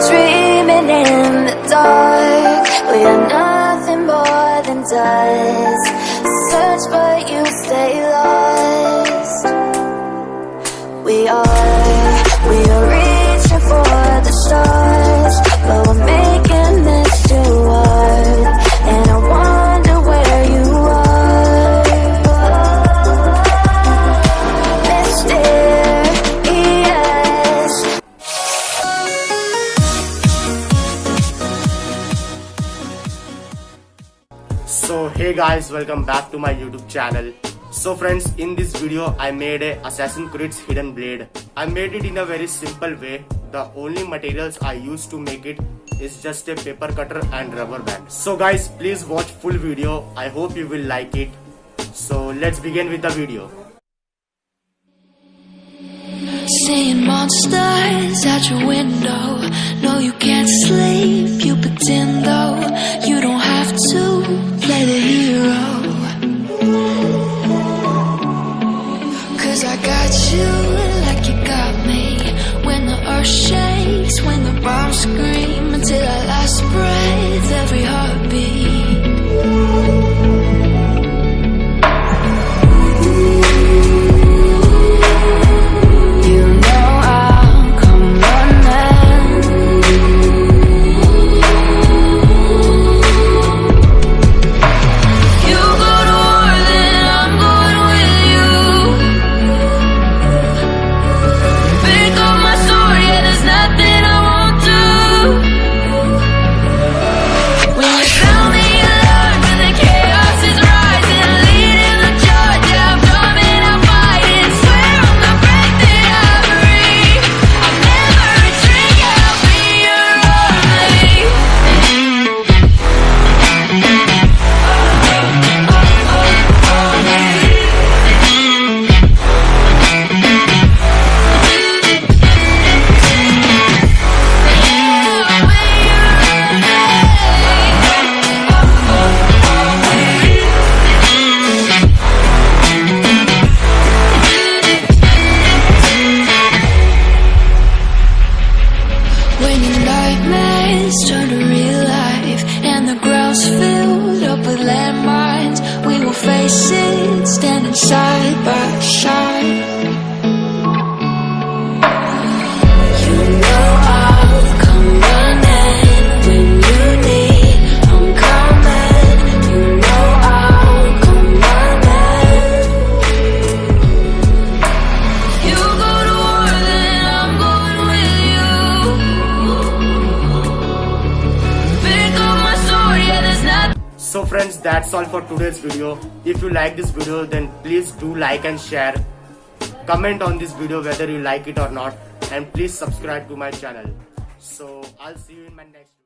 dreaming in the dark. We are nothing more than dust. Search but you stay lost. We are reaching for the stars, but we're making this too hard. And I wonder where you are, mysterious. So hey guys, welcome back to my YouTube channel. So friends, in this video I made a Assassin's Creed's hidden blade. I made it in a very simple way. The only materials I used to make it is just a paper cutter and rubber band. So guys, please watch full video. I hope you will like it. So let's begin with the video. Seeing monsters at your window. No, you can't sleep, you pretend though. You don't have to play the hero, 'cause I got you like you got me. When the earth shakes, when the bombs scream, until our last breath, every heartbeat. Turn to real life, and the ground's filled up with landmines. We will face it, standing side by side. You know I'll come running when you need. I'm coming. You know I'll come running. You go to war, then I'm going with you. So friends, that's all for today's video. If you like this video, then please do like and share. Comment on this video whether you like it or not, and please subscribe to my channel. So I'll see you in my next video.